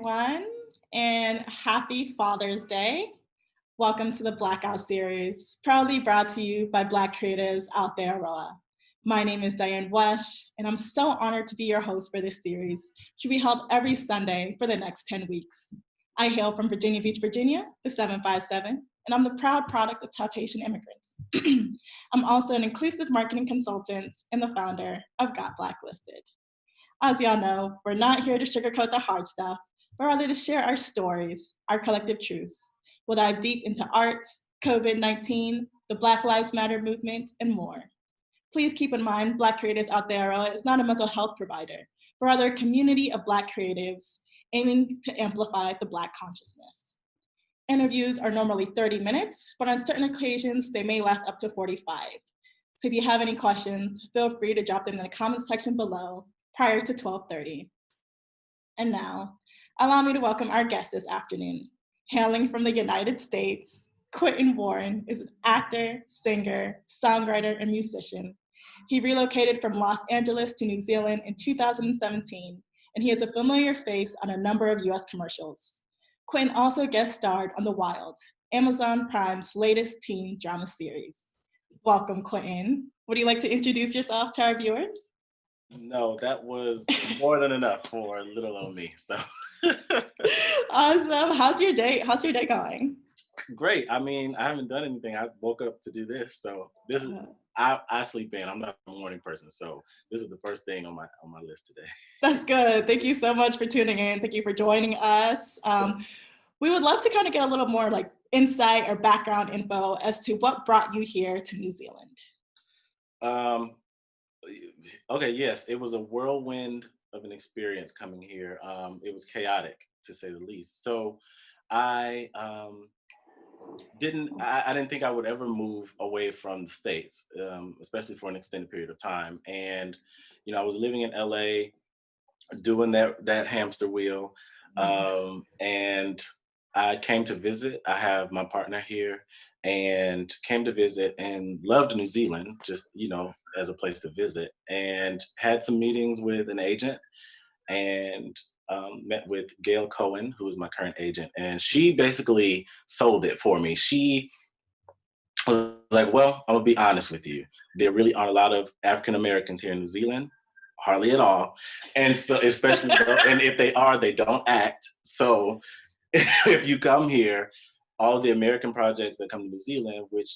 everyone, and happy Father's Day. Welcome to the BlackOut series, proudly brought to you by Black creatives out there, Aroa. My name is Diane Wesh, and I'm so honored to be your host for this series, which will be held every Sunday for the next 10 weeks. I hail from Virginia Beach, Virginia, the 757, and I'm the proud product of tough Haitian immigrants. I'm also an inclusive marketing consultant and the founder of Got Blacklisted. As y'all know, we're not here to sugarcoat the hard stuff, but rather to share our stories, our collective truths. We'll dive deep into art, COVID-19, the Black Lives Matter movement, and more. Please keep in mind, Black Creatives Out There is not a mental health provider, but rather a community of Black creatives aiming to amplify the Black consciousness. Interviews are normally 30 minutes, but on certain occasions, they may last up to 45. So if you have any questions, feel free to drop them in the comments section below prior to 12:30. And now, allow me to welcome our guest this afternoon. Hailing from the United States, Quentin Warren is an actor, singer, songwriter, and musician. He relocated from Los Angeles to New Zealand in 2017, and he is a familiar face on a number of US commercials. Quentin also guest starred on The Wild, Amazon Prime's latest teen drama series. Welcome, Quentin. Would you like to introduce yourself to our viewers? No, that was more than enough for little old me. So Awesome. How's your day going? great. I mean, I haven't done anything. I woke up to do this, so this is I sleep in. I'm not a morning person, so this is the first thing on my list today. That's good. Thank you so much for tuning in. Thank you for joining us. We would love to kind of get a little more like insight or background info as to what brought you here to New Zealand. Okay, yes, it was a whirlwind of an experience coming here. It was chaotic, to say the least. So I didn't think I would ever move away from the States, especially for an extended period of time. And I was living in LA, doing that hamster wheel, and I came to visit. I have my partner here, and came to visit and loved New Zealand, just as a place to visit, and had some meetings with an agent, and met with Gail Cohen, who is my current agent, and she basically sold it for me. She was like, "Well, I'm gonna be honest with you. There really aren't a lot of African Americans here in New Zealand, hardly at all, and so especially, and if they are, they don't act. So if you come here, all the American projects that come to New Zealand, which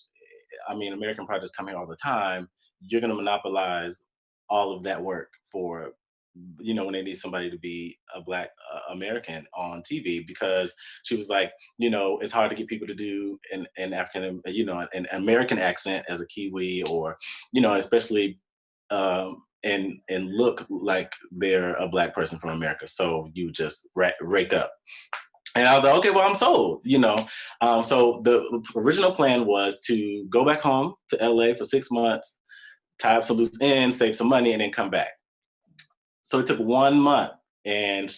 I mean, American projects come here all the time, you're going to monopolize all of that work for, when they need somebody to be a Black American on TV." Because she was like, it's hard to get people to do an African, an American accent as a Kiwi, or, especially, and look like they're a Black person from America. So you just rake up. And I was like, okay, well, I'm sold, So the original plan was to go back home to LA for 6 months, tie up some loose ends, save some money, and then come back. So it took 1 month, and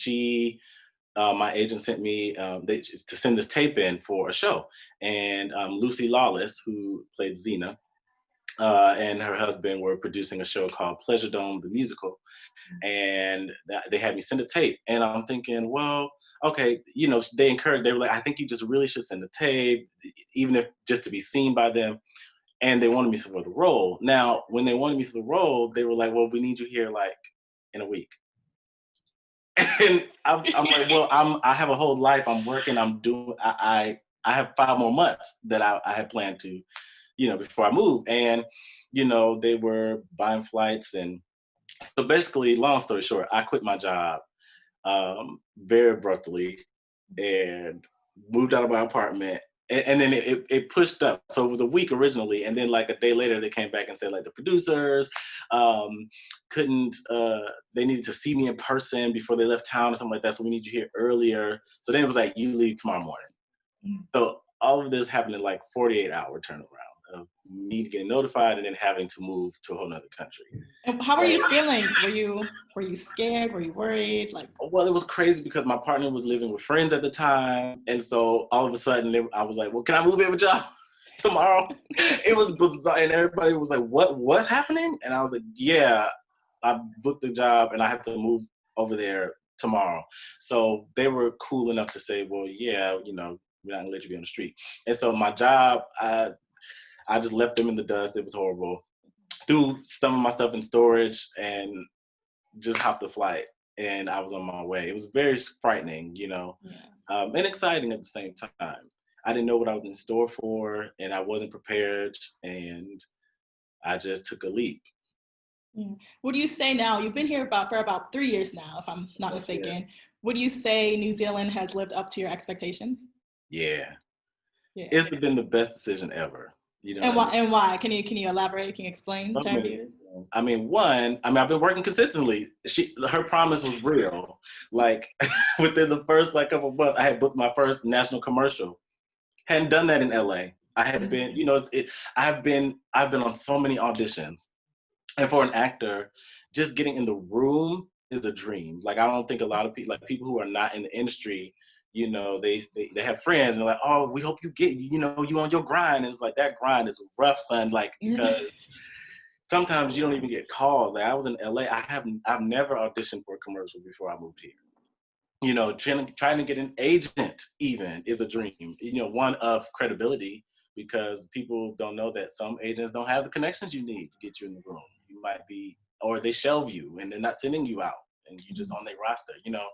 my agent sent me to send this tape in for a show. And Lucy Lawless, who played Xena, and her husband were producing a show called Pleasure Dome, the musical. And they had me send a tape. And I'm thinking, well, okay, they were like, I think you just really should send a tape, even if just to be seen by them. And they wanted me for the role. Now, when they wanted me for the role, they were like, well, we need you here like in a week. And I'm like, well, I have a whole life. I'm working. I'm doing. I have 5 more months that I had planned to, before I move. And they were buying flights, and so basically, long story short, I quit my job very abruptly and moved out of my apartment. And then it pushed up. So it was a week originally, and then like a day later, they came back and said like the producers couldn't. They needed to see me in person before they left town or something like that. So we need you here earlier. So then it was like, you leave tomorrow morning. So all of this happened in like 48-hour turnaround of me getting notified and then having to move to a whole nother country. And how were you feeling? Were you scared? Were you worried? Well, it was crazy because my partner was living with friends at the time, and so all of a sudden I was like, "Well, can I move in with y'all tomorrow?" It was bizarre, and everybody was like, "What's happening?" And I was like, "Yeah, I booked the job, and I have to move over there tomorrow. So they were cool enough to say, well, yeah, you know, we're not gonna let you be on the street. And so my job, I just left them in the dust. It was horrible. Threw some of my stuff in storage and just hopped the flight, and I was on my way. It was very frightening, you know, and exciting at the same time. I didn't know what I was in store for, and I wasn't prepared, and I just took a leap. Yeah. What do you say now? You've been here for about 3 years now, if I'm not mistaken. Would you say New Zealand has lived up to your expectations? Yeah. Yeah. It's been the best decision ever. You know, and why? Can you elaborate? Can you explain to everybody? I mean, I've been working consistently. Her promise was real. Like within the first couple of months, I had booked my first national commercial. Hadn't done that in LA. I had been, you know, I've been on so many auditions, and for an actor, just getting in the room is a dream. Like I don't think a lot of people, like people who are not in the industry, you know, they have friends and they're like, oh, we hope you get, you know, you on your grind. And it's like, that grind is rough, son. Like, because sometimes you don't even get calls. Like I was in LA. I've never auditioned for a commercial before I moved here. You know, trying to get an agent even is a dream. You know, one of credibility, because people don't know that some agents don't have the connections you need to get you in the room. You might be, or they shelve you and they're not sending you out and you're just on their roster, you know.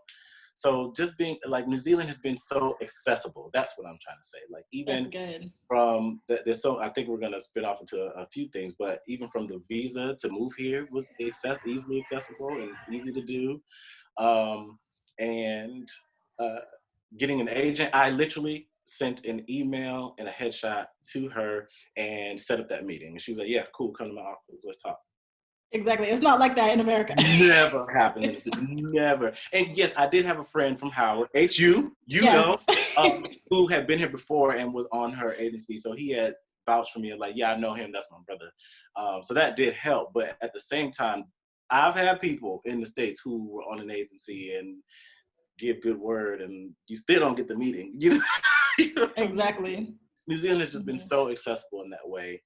So just being like, New Zealand has been so accessible. That's what I'm trying to say. Like even from there's so, I think we're gonna spin off into a few things, but even from the visa to move here was easily accessible and easy to do. And getting an agent, I literally sent an email and a headshot to her and set up that meeting. And she was like, yeah, cool, come to my office, let's talk. Exactly. It's not like that in America. Never happened. Never. And yes, I did have a friend from Howard, HU, know, who had been here before and was on her agency. So he had vouched for me and like, yeah, I know him. That's my brother. So that did help. But at the same time, I've had people in the States who were on an agency and give good word and you still don't get the meeting. You know? Exactly. New Zealand has just been so accessible in that way.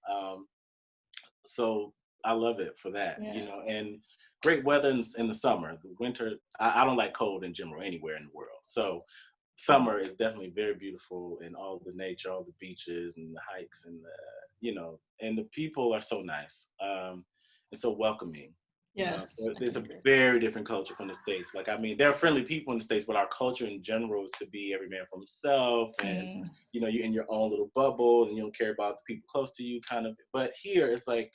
So I love it for that, you know, and great weather in the summer. The winter, I don't like cold in general anywhere in the world. So summer is definitely very beautiful, and all the nature, all the beaches and the hikes and you know, and the people are so nice and so welcoming. Yes. There's a very different culture from the States. Like, I mean, there are friendly people in the States, but our culture in general is to be every man for himself. And, you know, you're in your own little bubble and you don't care about the people close to you kind of. But here it's like,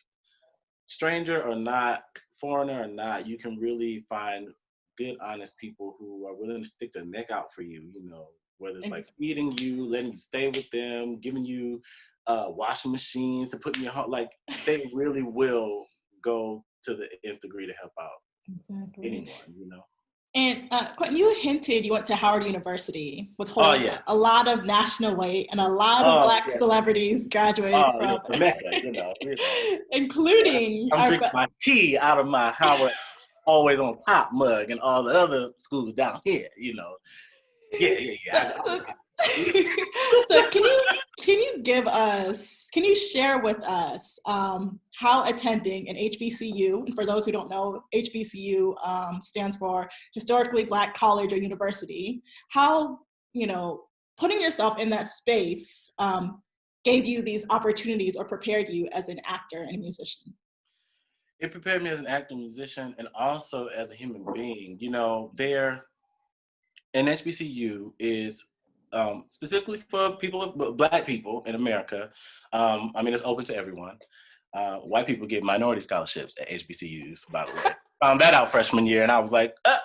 stranger or not, foreigner or not, you can really find good, honest people who are willing to stick their neck out for you, you know, whether it's like feeding you, letting you stay with them, giving you washing machines to put in your home. Like, they really will go to the nth degree to help out anyone, you know. And Quentin, you hinted you went to Howard University, which holds a lot of national weight, and a lot of Black celebrities graduated from the Mecca, you know. Including I'm drinking my tea out of my Howard always on top mug and all the other schools down here, you know. So can you share with us how attending an HBCU, and for those who don't know, HBCU stands for Historically Black College or University, how, you know, putting yourself in that space gave you these opportunities or prepared you as an actor and a musician? It prepared me as an actor, musician, and also as a human being. You know, an HBCU is specifically for Black people in America. I mean, it's open to everyone. White people get minority scholarships at HBCUs, by the way. Found that out freshman year, and I was like, ah.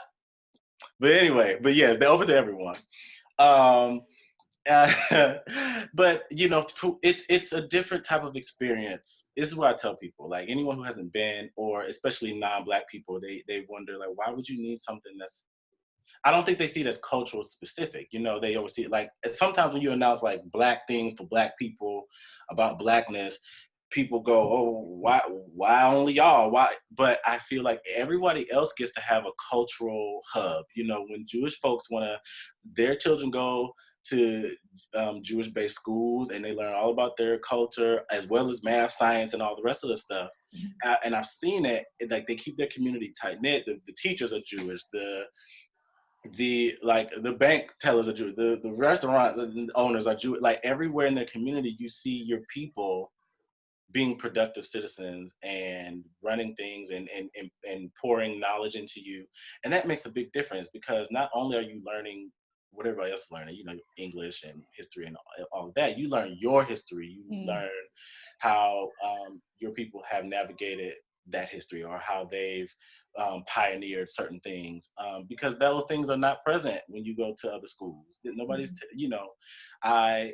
But anyway, but yes, they're open to everyone. But you know, it's a different type of experience. This is what I tell people. Like, anyone who hasn't been, or especially non-Black people, they wonder, like, why would you need something that's, I don't think they see it as cultural specific. You know, they always see it like, sometimes when you announce like Black things for Black people about Blackness, people go, oh, why only y'all? Why? But I feel like everybody else gets to have a cultural hub. You know, when Jewish folks their children go to Jewish-based schools and they learn all about their culture, as well as math, science, and all the rest of the stuff. And I've seen it, like, they keep their community tight-knit. The teachers are Jewish. the bank tellers are Jewish, the restaurant owners are Jewish. Like everywhere in their community, you see your people being productive citizens and running things and pouring knowledge into you. And that makes a big difference because not only are you learning what everybody else is learning, you know, English and history and all of that, you learn your history, you learn how your people have navigated that history or how they've pioneered certain things because those things are not present when you go to other schools. Nobody's, you know, I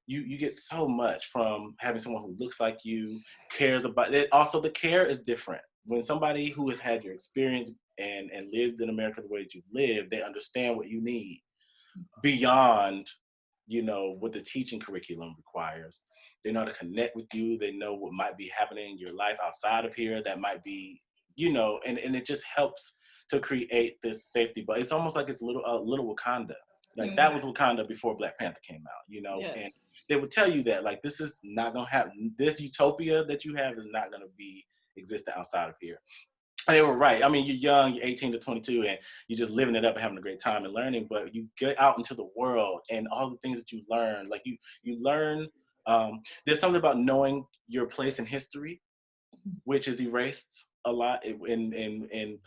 you get so much from having someone who looks like you, cares about it. Also, the care is different. When somebody who has had your experience and lived in America the way that you live, they understand what you need beyond, you know, what the teaching curriculum requires. They know how to connect with you. They know what might be happening in your life outside of here that might be, you know, and it just helps to create this safety. But it's almost like it's little Wakanda. Like that was Wakanda before Black Panther came out, you know, and they would tell you that like this is not gonna happen. This utopia that you have is not gonna be exist outside of here. And they were right. I mean, you're young, you're 18 to 22, and you're just living it up and having a great time and learning. But you get out into the world, and all the things that you learn, like you learn. There's something about knowing your place in history, which is erased a lot in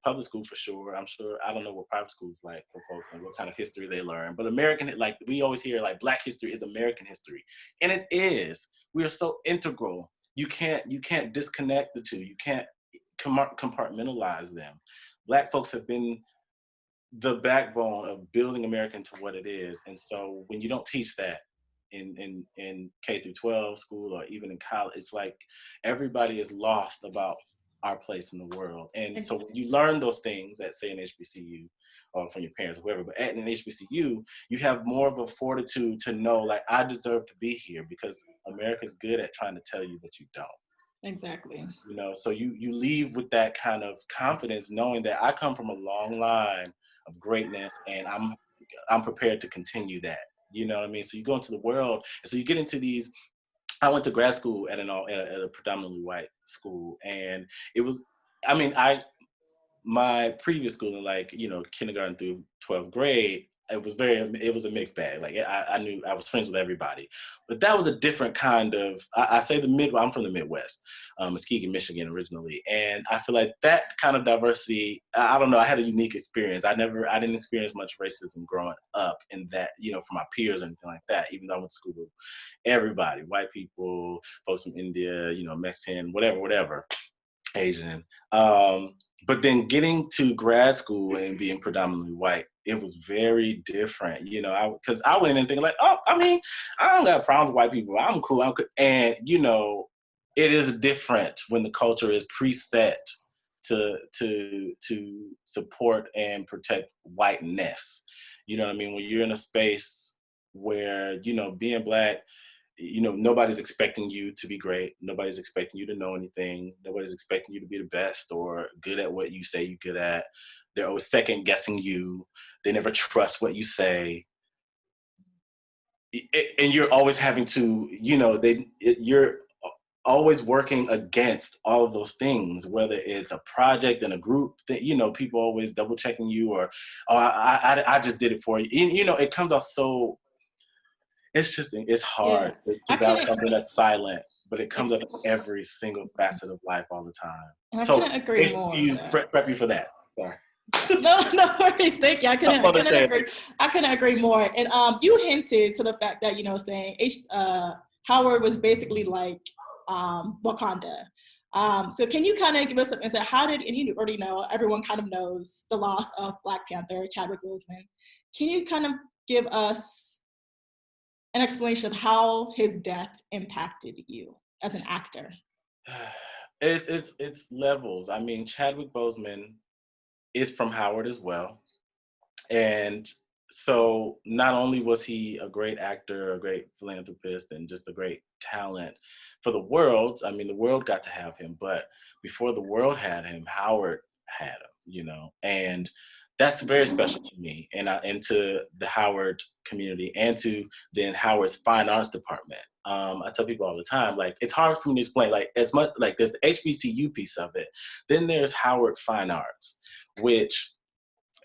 public school for sure. I'm sure, I don't know what private school is like for folks and what kind of history they learn, but American, like we always hear like Black history is American history, and it is. We are so integral. You can't disconnect the two. You can't compartmentalize them. Black folks have been the backbone of building America into what it is. And so when you don't teach that in K through 12 school or even in college, it's like everybody is lost about our place in the world. And so when you learn those things at, say, an HBCU or from your parents or whoever, but at an HBCU, you have more of a fortitude to know, like, I deserve to be here because America's good at trying to tell you that you don't. Exactly. You know, so you leave with that kind of confidence, knowing that I come from a long line of greatness, and I'm prepared to continue that. You know what I mean? So you go into the world, and so you get into these. I went to grad school at a predominantly white school, and it was. I mean, my previous schooling, like, you know, kindergarten through 12th grade, it was a mixed bag. Like I knew I was friends with everybody, but that was a different kind of, I say I'm from the Midwest, Muskegon, Michigan originally. And I feel like that kind of diversity, I don't know, I had a unique experience. I didn't experience much racism growing up in that, you know, from my peers or anything like that, even though I went to school with everybody, white people, folks from India, you know, Mexican, whatever. Asian. But then getting to grad school and being predominantly white, it was very different, you know, because I went in thinking like, oh, I mean, I don't got problems with white people. I'm cool. And, you know, it is different when the culture is preset to support and protect whiteness. You know what I mean? When you're in a space where, you know, being Black, you know, nobody's expecting you to be great. Nobody's expecting you to know anything. Nobody's expecting you to be the best or good at what you say you're good at. They're always second guessing you. They never trust what you say. And you're always having to, you know, you're always working against all of those things, whether it's a project and a group that, you know, people always double checking you or, oh, I just did it for you. You know, it comes off so, it's hard to balance something that's silent, but it comes up in every single facet of life all the time. And I couldn't agree more. Prep you for that. Sorry. No worries. Thank you. I couldn't agree more. And you hinted to the fact that, you know, saying Howard was basically like Wakanda. So can you kind of give us some insight? And you already know, everyone kind of knows the loss of Black Panther, Chadwick Boseman. Can you kind of give us an explanation of how his death impacted you as an actor? It's levels. I mean, Chadwick Boseman is from Howard as well. And so not only was he a great actor, a great philanthropist, and just a great talent for the world, I mean, the world got to have him, but before the world had him, Howard had him, you know, and that's very special to me and to the Howard community and to then Howard's fine arts department. I tell people all the time, like, it's hard for me to explain, like, as much, like, there's the HBCU piece of it, then there's Howard Fine Arts, which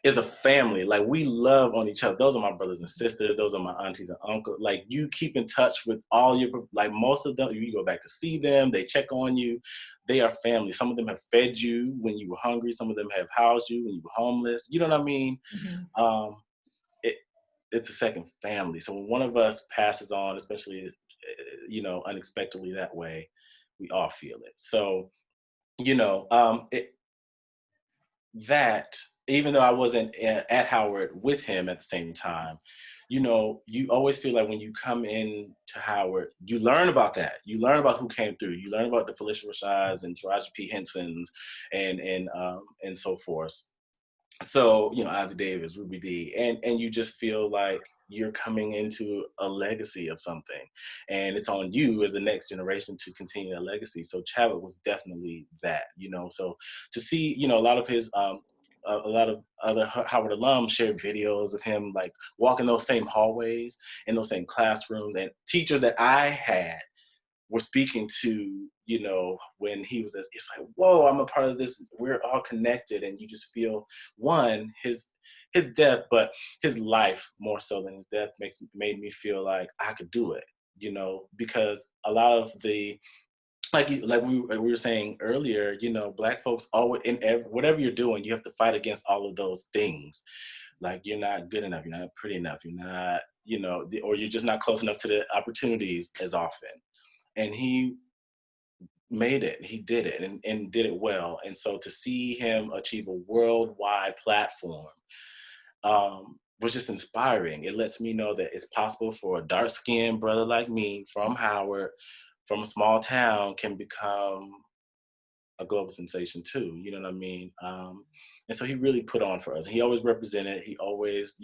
is a family. Like, we love on each other. Those are my brothers and sisters. Those are my aunties and uncles. Like, you keep in touch with all your, like, most of them, you go back to see them. They check on you. They are family. Some of them have fed you when you were hungry. Some of them have housed you when you were homeless. You know what I mean? Mm-hmm. It, it's a second family. So when one of us passes on, especially, unexpectedly that way, we all feel it. So, that, even though I wasn't at Howard with him at the same time, you always feel like when you come in to Howard, you learn about that. You learn about who came through. You learn about the Felicia Rashads and Taraji P. Hensons and so forth. So, Ozzie Davis, Ruby D, and you just feel like you're coming into a legacy of something, and it's on you as the next generation to continue that legacy. So Chadwick was definitely that, so to see, a lot of his, a lot of other Howard alums shared videos of him like walking those same hallways in those same classrooms, and teachers that I had were speaking to, when he was, it's like, whoa, I'm a part of this. We're all connected. And you just feel, one, his death, but his life more so than his death made me feel like I could do it, because a lot of the, like we were saying earlier, Black folks always, whatever you're doing, you have to fight against all of those things. Like, you're not good enough, you're not pretty enough, you're not, or you're just not close enough to the opportunities as often. And he made it, he did it, and did it well. And so to see him achieve a worldwide platform was just inspiring. It lets me know that it's possible for a dark-skinned brother like me from Howard, from a small town, can become a global sensation too, you know what I mean? And so he really put on for us. He always represented, he always,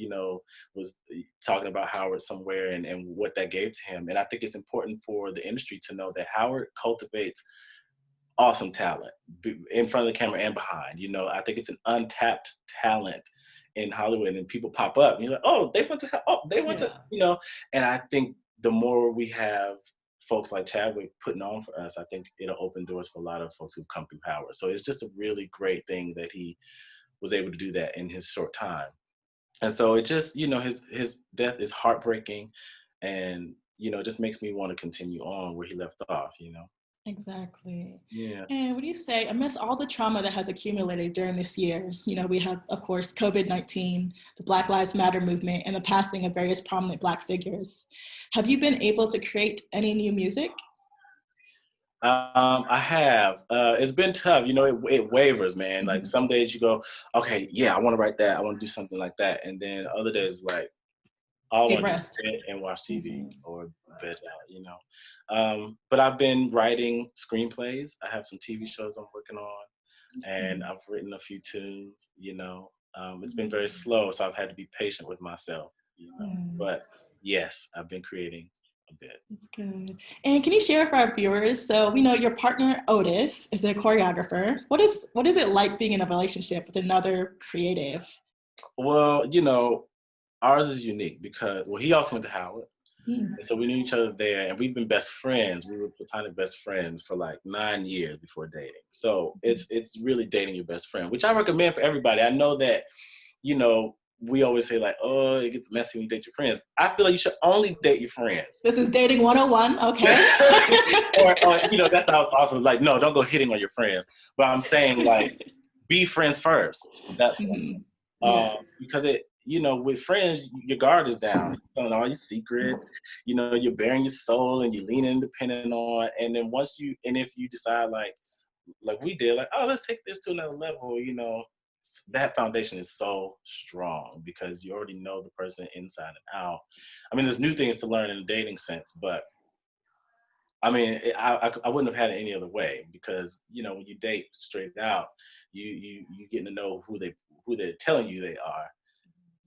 was talking about Howard somewhere and what that gave to him. And I think it's important for the industry to know that Howard cultivates awesome talent in front of the camera and behind. I think it's an untapped talent in Hollywood, and people pop up and you're like, oh, they went to, and I think the more we have folks like Chadwick putting on for us, I think it'll open doors for a lot of folks who've come through Howard. So it's just a really great thing that he was able to do that in his short time. And so it just, his death is heartbreaking, and, it just makes me want to continue on where he left off, Exactly. Yeah. And what do you say, amidst all the trauma that has accumulated during this year, we have, of course, COVID-19, the Black Lives Matter movement, and the passing of various prominent Black figures. Have you been able to create any new music? I have. It's been tough. It wavers, man. Mm-hmm. Like, some days you go, okay, yeah, I want to write that. I want to do something like that. And then other days, like, all I want to do is sit and watch TV or veg out, But I've been writing screenplays. I have some TV shows I'm working on, and I've written a few tunes, It's been very slow, so I've had to be patient with myself, But yes, I've been creating a bit. That's good. And can you share with our viewers, so we know your partner Otis is a choreographer. What is it like being in a relationship with another creative? Well, ours is unique because, he also went to Howard. And so we knew each other there, and we've been best friends. We were platonic best friends for like 9 years before dating. So it's really dating your best friend, which I recommend for everybody. I know that, we always say like, oh, it gets messy when you date your friends. I feel like you should only date your friends. This is dating 101, okay. or that's how also like, no, don't go hitting on your friends. But I'm saying, like, be friends first. That's what I'm saying. Because with friends, your guard is down. You're telling all your secrets, you're bearing your soul and you're leaning independent on. And then if you decide like we did, like, oh, let's take this to another level, that foundation is so strong because you already know the person inside and out. I mean, there's new things to learn in a dating sense, but I mean, I wouldn't have had it any other way because, when you date straight out, you getting to know who they're telling you they are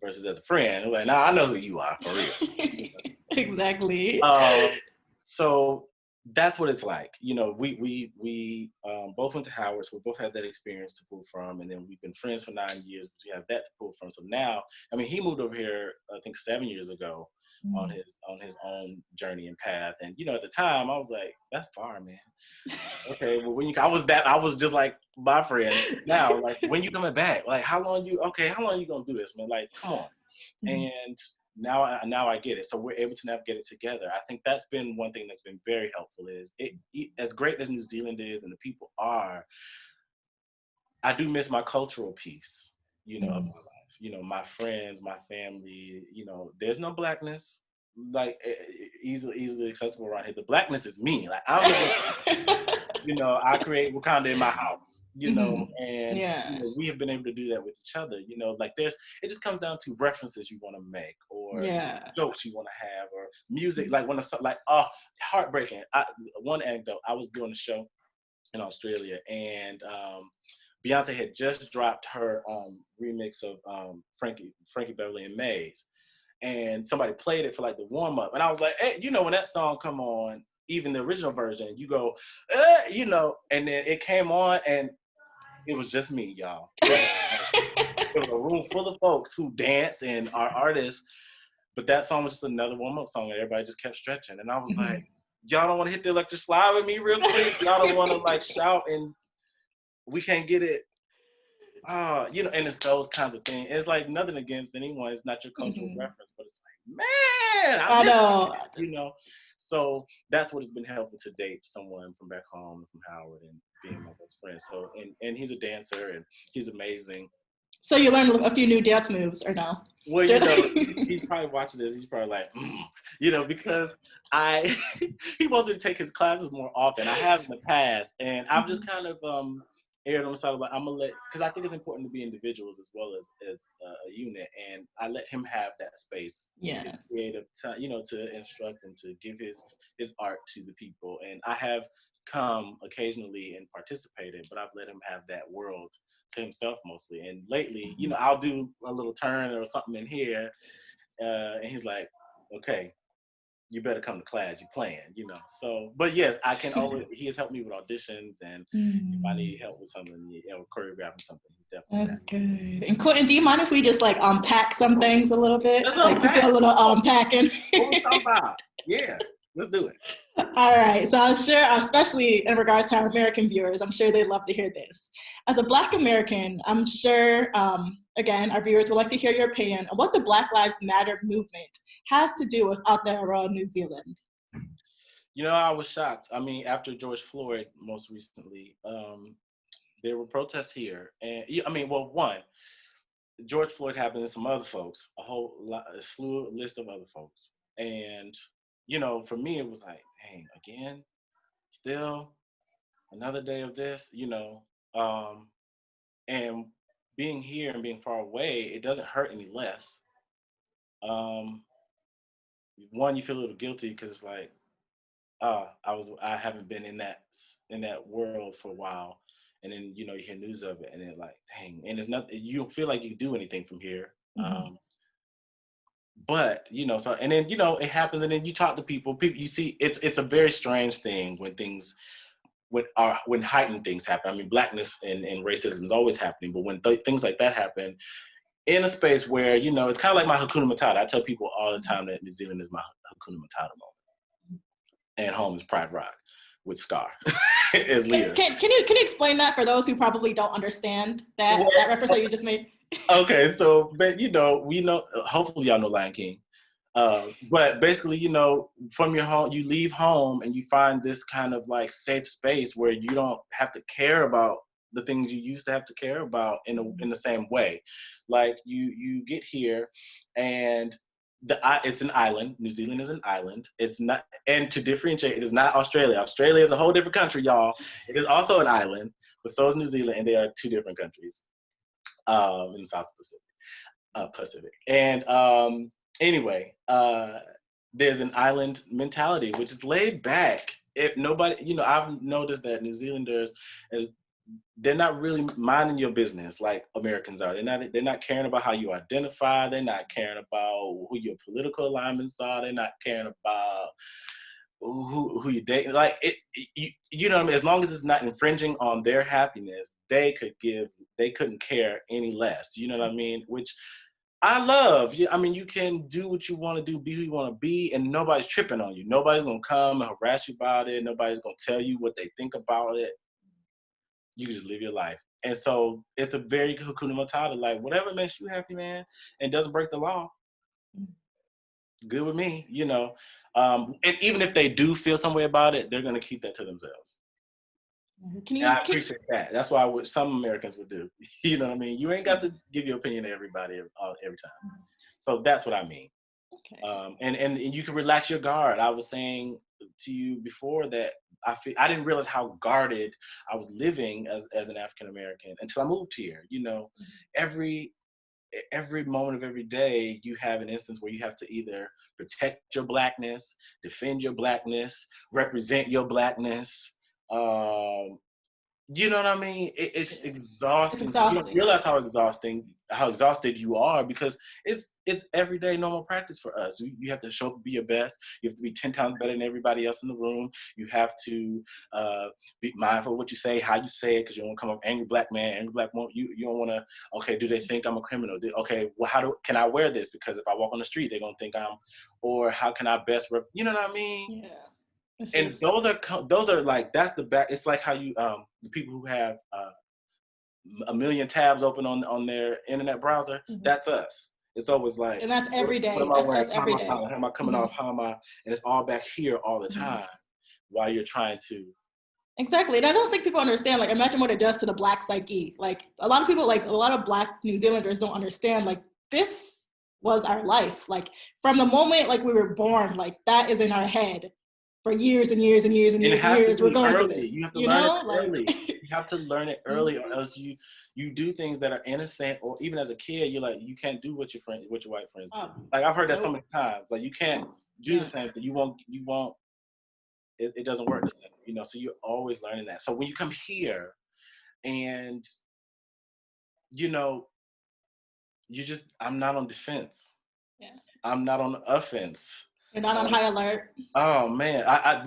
versus as a friend. Like, nah, I know who you are for real. Exactly. So that's what it's like. You know, we both went to Howard, so we both had that experience to pull from, and then we've been friends for 9 years. We have that to pull from. So now, I mean, he moved over here, I think 7 years ago, on his own journey and path. And you know, at the time, I was like, "That's far, man." Okay, well, I was just like my friend. Now, like, when you coming back? Like, how long you gonna do this, man? Like, come on. And now I get it. So we're able to navigate it together. I think that's been one thing that's been very helpful. Is it as great as New Zealand is and the people are, I do miss my cultural piece, you know, of my life. You know, my friends, my family. You know, there's no blackness like easily accessible around here. The blackness is me. Like you know, I create Wakanda in my house, you know, and you know, we have been able to do that with each other, you know, like it just comes down to references you want to make or jokes you want to have or music, like heartbreaking. One anecdote, I was doing a show in Australia and Beyonce had just dropped her remix of Frankie Beverly and Maze. And somebody played it for like the warm up. And I was like, hey, you know, when that song come on, even the original version, you go, you know, and then it came on and it was just me, y'all. It was a room full of folks who dance and are artists, but that song was just another warm-up song and everybody just kept stretching. And I was like, y'all don't want to hit the electric slide with me real quick? Y'all don't want to like shout and we can't get it? You know, and it's those kinds of things. It's like nothing against anyone. It's not your cultural reference, but it's like, man, I know. You know, so that's what has been helpful to date someone from back home, from Howard, and being my best friend. So, and he's a dancer, and he's amazing. So you learned a few new dance moves, or no? Well, you know, he's probably watching this. He's probably like, you know, because he wants me to take his classes more often. I have in the past, and I've just kind of aired on the side of like, I'm gonna because I think it's important to be individuals as well as a unit, and I let him have that space, creative time, you know, to instruct and to give his art to the people. And I have come occasionally and participated, but I've let him have that world to himself mostly. And lately, you know, I'll do a little turn or something in here, and he's like, okay, you better come to class, you're playing, you know. So, but yes, I can always, he has helped me with auditions, and if I need help with something, you know, choreographing something, he's definitely That's good. And Quentin, do you mind if we just like unpack some things a little bit? Like just do a little unpacking. What we talking about? Yeah, let's do it. All right, so I'm sure, especially in regards to our American viewers, I'm sure they'd love to hear this. As a Black American, I'm sure, again, our viewers would like to hear your opinion on what the Black Lives Matter movement has to do with Aotearoa, New Zealand. You know, I was shocked. I mean, after George Floyd most recently, there were protests here. And I mean, well, one, George Floyd happened and some other folks, a list of other folks. And, you know, for me, it was like, dang, again, still another day of this, you know. And being here and being far away, it doesn't hurt any less. One, you feel a little guilty because it's like, I haven't been in that world for a while, and then you know you hear news of it, and then like, dang, and it's nothing. You don't feel like you can do anything from here. But you know, so and then you know it happens, and then you talk to people. You see, it's a very strange thing when heightened things happen. I mean, blackness and racism is always happening, but when things like that happen in a space where, you know, it's kind of like my Hakuna Matata. I tell people all the time that New Zealand is my Hakuna Matata moment, and home is Pride Rock with Scar as leader. Can you explain that for those who probably don't understand that reference that you just made? Okay, so but you know, we know. Hopefully, y'all know Lion King. But basically, you know, from your home, you leave home and you find this kind of like safe space where you don't have to care about the things you used to have to care about in the same way. Like you get here and it's an island. New Zealand is an island. It's not, and to differentiate, it is not Australia. Australia is a whole different country, y'all. It is also an island, but so is New Zealand, and they are two different countries in the South Pacific. And anyway, there's an island mentality, which is laid back. If nobody, you know, I've noticed that New Zealanders, they're not really minding your business like Americans are. They're not caring about how you identify. They're not caring about who your political alignments are. They're not caring about who you date, like you know what I mean? As long as it's not infringing on their happiness, they couldn't care any less. You know what I mean? Which I love. I mean, you can do what you want to do, be who you want to be, and nobody's tripping on you. Nobody's gonna come and harass you about it. Nobody's gonna tell you what they think about it. You can just live your life. And so it's a very Hakuna Matata, like whatever makes you happy, man, and doesn't break the law, good with me, you know. And even if they do feel some way about it, they're gonna keep that to themselves. And I appreciate that. That's why some Americans would do. You know what I mean? You ain't got to give your opinion to everybody every time. So that's what I mean. Okay. And you can relax your guard. I was saying to you before that I didn't realize how guarded I was living as an African American until I moved here. You know, every moment of every day you have an instance where you have to either protect your blackness, defend your blackness, represent your blackness. You know what I mean? It's exhausting. It's exhausting. You don't realize how exhausted you are, because it's everyday normal practice for us. You have to show up and be your best. You have to be 10 times better than everybody else in the room. You have to be mindful of what you say, how you say it, because you don't want to come up angry black man, angry black woman. You don't want to, okay, do they think I'm a criminal? Okay, well, can I wear this? Because if I walk on the street, they're going to think or how can I best, you know what I mean? Yeah. And those are like, that's the back. It's like how you the people who have a million tabs open on their internet browser. That's us. It's always like, and that's every day. That's us every day. How am I coming off? How am I? And it's all back here all the time while you're trying to. Exactly. And I don't think people understand, like, imagine what it does to the black psyche. Like a lot of people, like a lot of black New Zealanders don't understand, like, this was our life. Like from the moment like we were born, like that is in our head. For years and years and years and years and years, we're going through this. You have to learn it early. You have to learn it early, or else you do things that are innocent. Or even as a kid, you're like, you can't do what your white friends do. Like I've heard that so many times. Like you can't do the same thing. You won't. It doesn't work. You know. So you're always learning that. So when you come here, and you know, I'm not on defense. Yeah. I'm not on offense. You're not on high alert. Oh man, I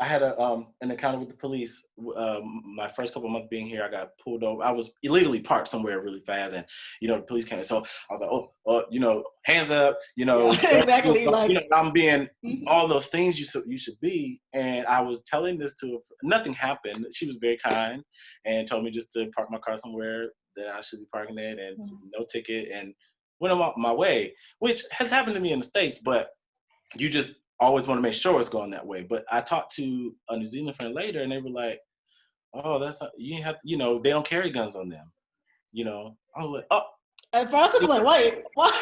had an encounter with the police. My first couple of months being here, I got pulled over. I was illegally parked somewhere really fast, and the police came. So I was like, hands up, exactly. Like I'm being all those things you should be. And I was telling this to her. Nothing happened. She was very kind and told me just to park my car somewhere that I should be parking it, and no ticket, and went on my way, which has happened to me in the States, but. You just always want to make sure it's going that way. But I talked to a New Zealand friend later, and they were like, "Oh, that's not, you have, they don't carry guns on them." I was like, "Oh." At first, it's like, "Wait, what?"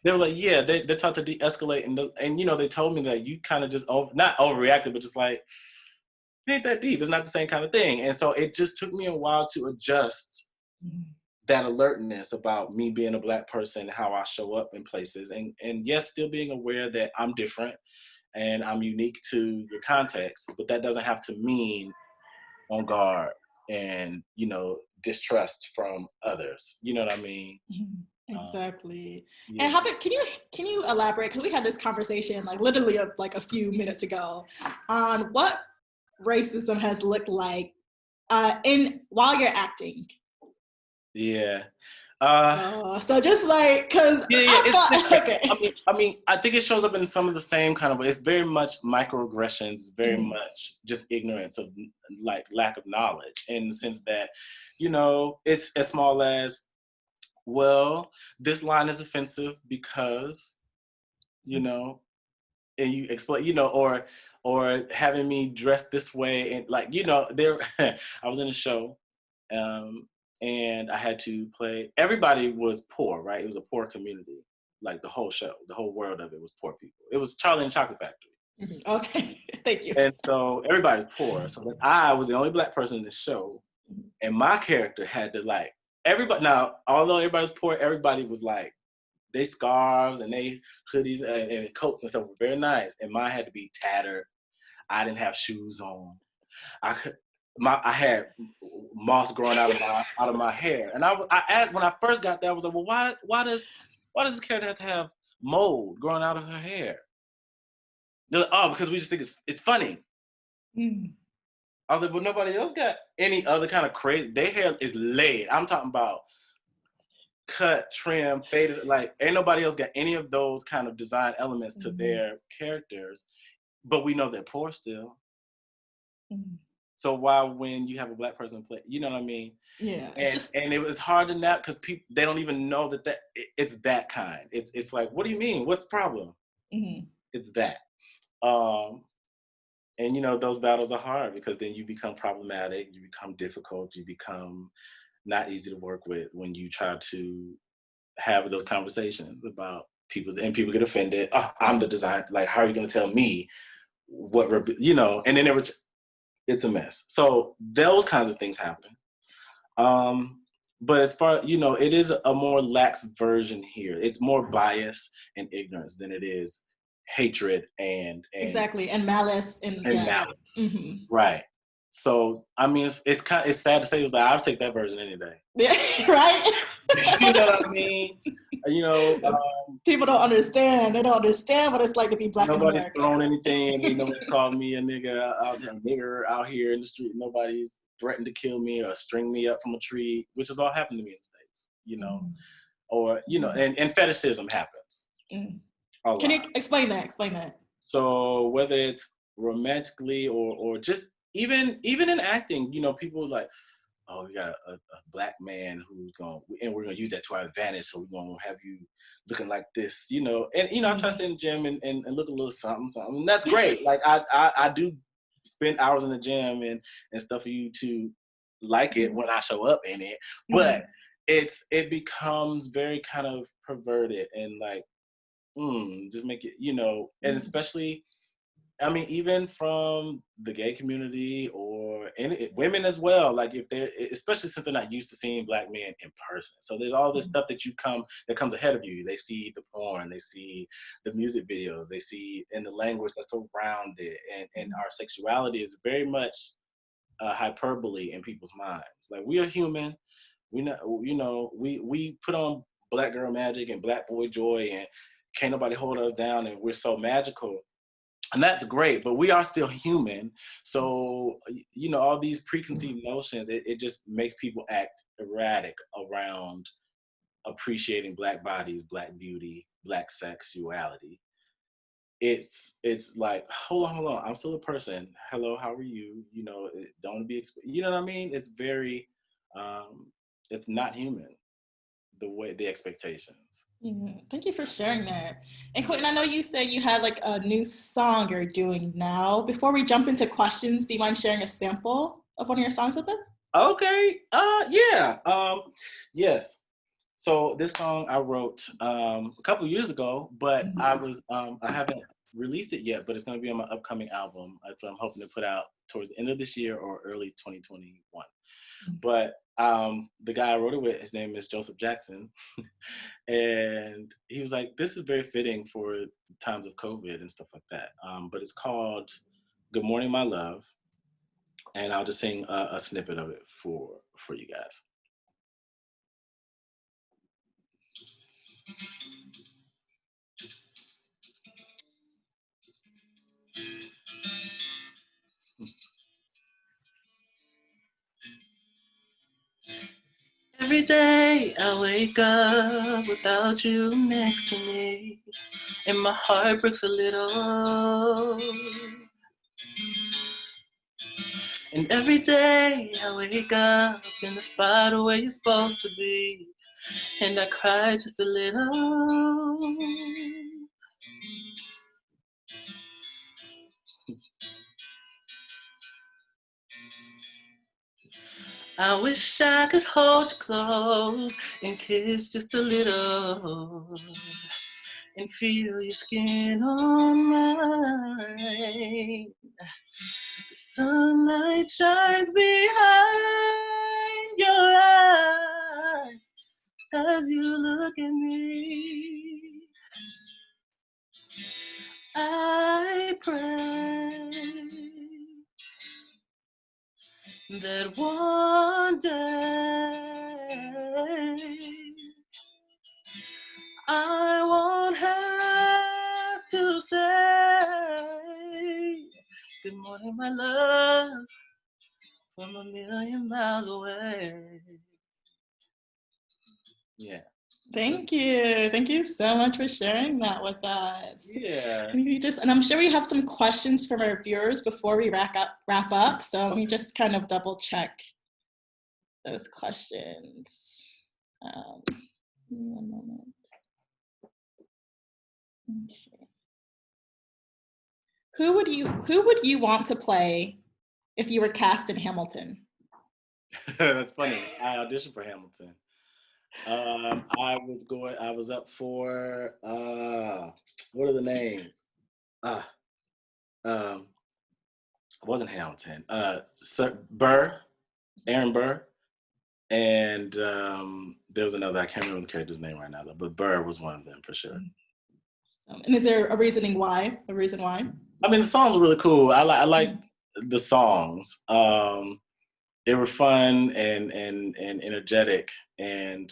They were like, "Yeah, they taught to de-escalate," and they told me that you kind of just not overreacted, but just like, it ain't that deep. It's not the same kind of thing. And so it just took me a while to adjust. That alertness about me being a black person, how I show up in places, and yes, still being aware that I'm different and I'm unique to your context, but that doesn't have to mean on guard and distrust from others. You know what I mean? Exactly. Yeah. And can you elaborate? Because we had this conversation like literally a few minutes ago on what racism has looked like while you're acting. Yeah. So just like, cause okay. I mean, I think it shows up in some of the same kind of. It's very much microaggressions, very much just ignorance of like lack of knowledge, in the sense that, it's as small as, well, this line is offensive because, and you explain, or having me dressed this way, and like, there, I was in a show. And I had to play, everybody was poor, right? It was a poor community. Like the whole show, the whole world of it was poor people. It was Charlie and the Chocolate Factory. Okay, thank you. And so everybody's poor. So then I was the only black person in the show. And my character had to like, everybody, now, although everybody's poor, everybody was like, they scarves and they hoodies and coats and stuff were very nice. And mine had to be tattered. I didn't have shoes on. I had moss growing out of my hair, and I asked when I first got there, I was like, well, why does this character have to have mold growing out of her hair? They're like, oh, because we just think it's funny. Mm. I was like, but nobody else got any other kind of crazy. Their hair is laid. I'm talking about cut, trim, faded. Like, ain't nobody else got any of those kind of design elements to their characters. But we know they're poor still. Mm. So why, when you have a Black person play, you know what I mean? Yeah, And it was hard to nap because people, they don't even know that it's that kind. It's like, what do you mean? What's the problem? Mm-hmm. It's that. And you know, those battles are hard because then you become problematic, you become difficult, you become not easy to work with when you try to have those conversations about and people get offended. Oh, I'm the designer. Like, how are you going to tell me what you know? And then it's a mess. So those kinds of things happen. But as far, you know, it is a more lax version here. It's more bias and ignorance than it is hatred and exactly, and malice, and yes. malice. Mm-hmm. Right. So I mean, it's sad to say, it was like, I'll take that version any day. Yeah, right. You know what I mean? You know, people don't understand. They don't understand what it's like to be Black in nobody's America. thrown anything at me. Nobody's called me a nigger out here in the street. Nobody's threatened to kill me or string me up from a tree, which has all happened to me in the States. You know, or you know, and fetishism happens. Can you explain that? Explain that. So whether it's romantically or just even in acting, you know, people like, oh, we got a Black man and we're gonna use that to our advantage. So we're gonna have you looking like this, you know. And you know, I try to stay in the gym and look a little something. And that's great. Like I do spend hours in the gym and stuff for you to like it when I show up in it. But it becomes very kind of perverted and like, just make it, you know, and especially, I mean, even from the gay community or women as well, like if they're, especially since they're not used to seeing Black men in person. So there's all this stuff that comes ahead of you. They see the porn, they see the music videos, they see in the language that's around it. And our sexuality is very much hyperbole in people's minds. Like, we are human. We know, you know, we put on Black girl magic and Black boy joy and can't nobody hold us down and we're so magical. And that's great, but we are still human. So, you know, all these preconceived notions, it just makes people act erratic around appreciating Black bodies, Black beauty, Black sexuality. It's like, hold on, I'm still a person. Hello, how are you? You know, don't be, you know what I mean? It's very, it's not human, the expectations. Thank you for sharing that. And Quentin, I know you said you had like a new song you're doing now. Before we jump into questions, do you mind sharing a sample of one of your songs with us? Okay. Yeah. Yes. So this song I wrote a couple years ago, but I haven't released it yet, but it's going to be on my upcoming album, which I'm hoping to put out towards the end of this year or early 2021. But the guy I wrote it with, his name is Joseph Jackson. And he was like, this is very fitting for times of COVID and stuff like that. But it's called Good Morning, My Love. And I'll just sing a snippet of it for you guys. Every day I wake up without you next to me, and my heart breaks a little. And every day I wake up in the spot where you're supposed to be, and I cry just a little. I wish I could hold you close and kiss just a little and feel your skin on mine. Sunlight shines behind your eyes as you look at me. I pray that one day I won't have to say Good morning, my love, from a million miles away. Yeah. Thank you. Thank you so much for sharing that with us. Yeah. And I'm sure we have some questions from our viewers before we wrap up. So let me just kind of double check those questions. One moment. Okay. Who would you want to play if you were cast in Hamilton? That's funny. I auditioned for Hamilton. I was up for what are the names? It wasn't Hamilton. Aaron Burr, and there was another. I can't remember the character's name right now, though, but Burr was one of them for sure. And is there a reason why? I mean, the songs were really cool. I like the songs. They were fun and energetic, and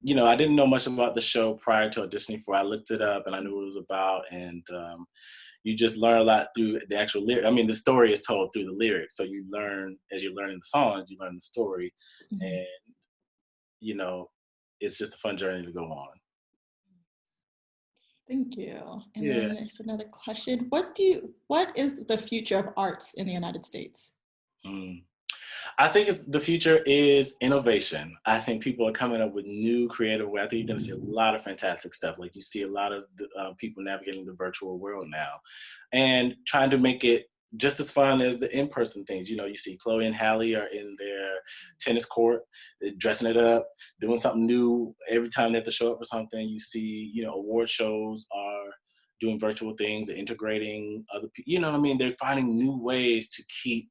I didn't know much about the show prior to auditioning for. I looked it up and I knew what it was about, and you just learn a lot through the actual lyrics. I mean, the story is told through the lyrics, so you learn as you're learning the songs, you learn the story, and it's just a fun journey to go on. Thank you. And then there's another question. What is the future of arts in the United States? I think the future is innovation. I think people are coming up with new creative ways. I think you're going to see a lot of fantastic stuff. Like you see a lot of people navigating the virtual world now and trying to make it just as fun as the in-person things. You see Chloe and Halle are in their tennis court, dressing it up, doing something new every time they have to show up for something. You see, award shows are doing virtual things, integrating other people. They're finding new ways to keep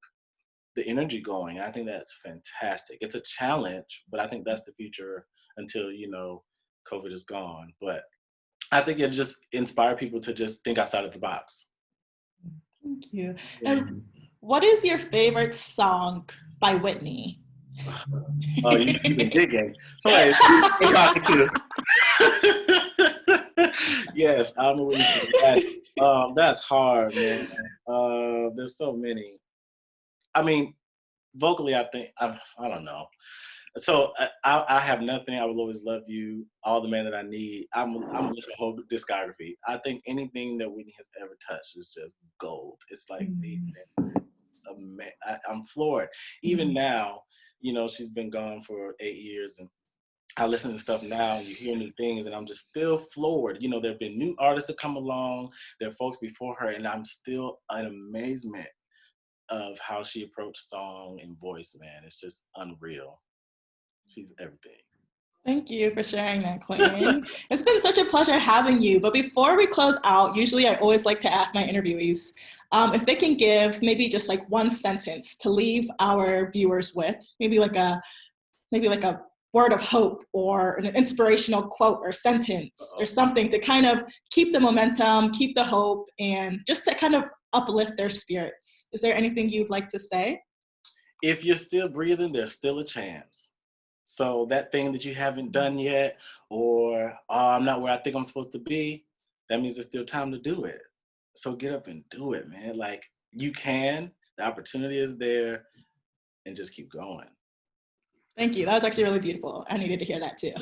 the energy going. I think that's fantastic. It's a challenge, but I think that's the future until, COVID is gone. But I think it just inspire people to just think outside of the box. Thank you. And what is your favorite song by Whitney? Oh, you've been digging. Somebody's talking to. Yes, I'm really that's hard, man. There's so many. I mean, vocally, I think I don't know. So I have nothing. I will always love you. All the man that I need. I'm just a whole discography. I think anything that Whitney has ever touched is just gold. It's like I'm floored. Even now, she's been gone for 8 years, and I listen to stuff now. And you hear new things, and I'm just still floored. There have been new artists that come along. There are folks before her, and I'm still in amazement of how she approached song and voice, man. It's just unreal. She's everything. Thank you for sharing that, Quentin. It's been such a pleasure having you. But before we close out, usually I always like to ask my interviewees if they can give maybe just like one sentence to leave our viewers with, maybe like a word of hope or an inspirational quote or sentence or something to kind of keep the momentum, keep the hope, and just to kind of uplift their spirits. Is there anything you'd like to say? If you're still breathing, there's still a chance. So that thing that you haven't done yet, or I'm not where I think I'm supposed to be, that means there's still time to do it. So get up and do it, man. Like you can, the opportunity is there, and just keep going. Thank you. That was actually really beautiful. I needed to hear that too.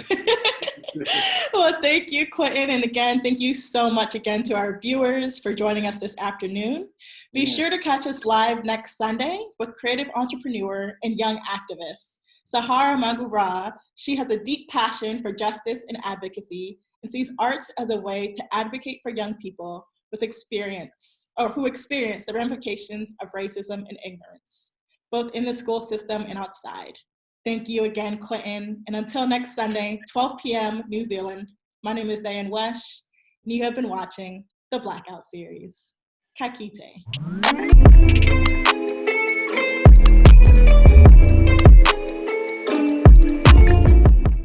Well, thank you, Quentin. And again, thank you so much again to our viewers for joining us this afternoon. Be sure to catch us live next Sunday with creative entrepreneur and young activist, Sahara Magura. She has a deep passion for justice and advocacy and sees arts as a way to advocate for young people who experience the ramifications of racism and ignorance, both in the school system and outside. Thank you again, Quentin. And until next Sunday, 12 p.m. New Zealand, my name is Diane Wesh, and you have been watching the BlackOut series. Ka kite.